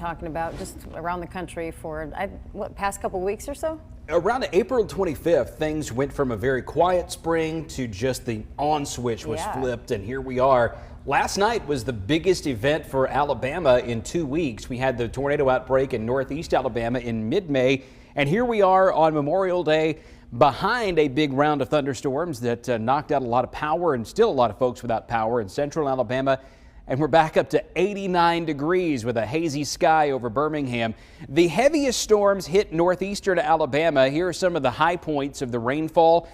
talking about just around the country for, past couple weeks or so? Around April 25th, things went from a very quiet spring to just the on switch was flipped, and here we are. Last night was the biggest event for Alabama in 2 weeks. We had the tornado outbreak in northeast Alabama in mid-May, and here we are on Memorial Day behind a big round of thunderstorms that knocked out a lot of power, and still a lot of folks without power in central Alabama. And we're back up to 89 degrees with a hazy sky over Birmingham. The heaviest storms hit northeastern Alabama. Here are some of the high points of the rainfall.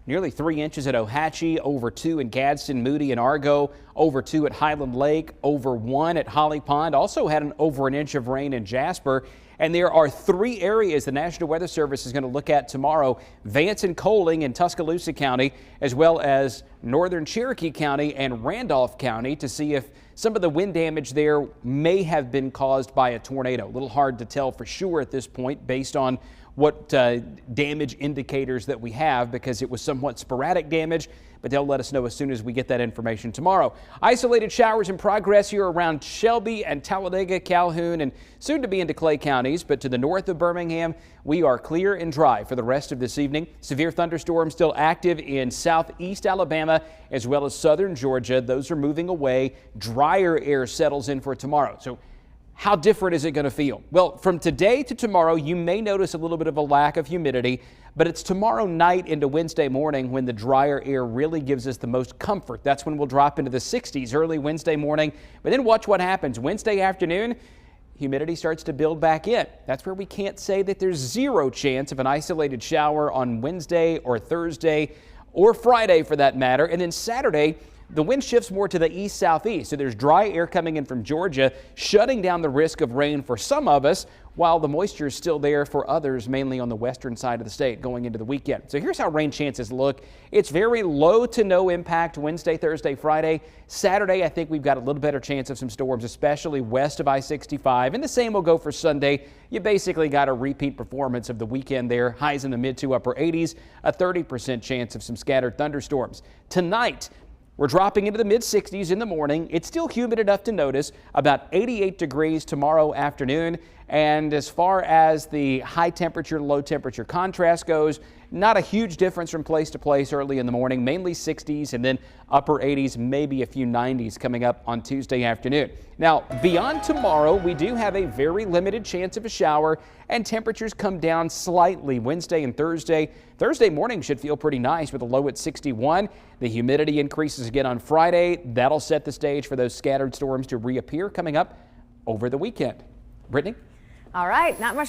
Nearly 3 inches at Ohatchee, over 2 in Gadsden, Moody, and Argo, over 2 at Highland Lake, over 1 at Holly Pond. Also had over an inch of rain in Jasper. And there are 3 areas the National Weather Service is going to look at tomorrow: Vance and Coaling in Tuscaloosa County, as well as northern Cherokee County and Randolph County, to see if some of the wind damage there may have been caused by a tornado. A little hard to tell for sure at this point based on what damage indicators that we have, because it was somewhat sporadic damage, but they'll let us know as soon as we get that information tomorrow. Isolated showers in progress here around Shelby and Talladega, Calhoun, and soon to be into Clay counties, but to the north of Birmingham, we are clear and dry for the rest of this evening. Severe thunderstorms still active in southeast Alabama as well as southern Georgia. Those are moving away. Drier air settles in for tomorrow. So how different is it going to feel? Well, from today to tomorrow, you may notice a little bit of a lack of humidity, but it's tomorrow night into Wednesday morning when the drier air really gives us the most comfort. That's when we'll drop into the 60s early Wednesday morning. But then watch what happens. Wednesday afternoon, humidity starts to build back in. That's where we can't say that there's zero chance of an isolated shower on Wednesday or Thursday or Friday for that matter. And then Saturday, the wind shifts more to the east-southeast, so there's dry air coming in from Georgia, shutting down the risk of rain for some of us, while the moisture is still there for others, mainly on the western side of the state going into the weekend. So here's how rain chances look. It's very low to no impact Wednesday, Thursday, Friday. Saturday, I think we've got a little better chance of some storms, especially west of I-65. And the same will go for Sunday. You basically got a repeat performance of the weekend there. Highs in the mid to upper 80s, a 30% chance of some scattered thunderstorms. Tonight, we're dropping into the mid-60s in the morning. It's still humid enough to notice. About 88 degrees tomorrow afternoon. And as far as the high temperature, low temperature contrast goes, not a huge difference from place to place early in the morning, mainly 60s and then upper 80s, maybe a few 90s coming up on Tuesday afternoon. Now, beyond tomorrow, we do have a very limited chance of a shower, and temperatures come down slightly Wednesday and Thursday. Thursday morning should feel pretty nice with a low at 61. The humidity increases again on Friday. That'll set the stage for those scattered storms to reappear coming up over the weekend. Brittany? All right, not much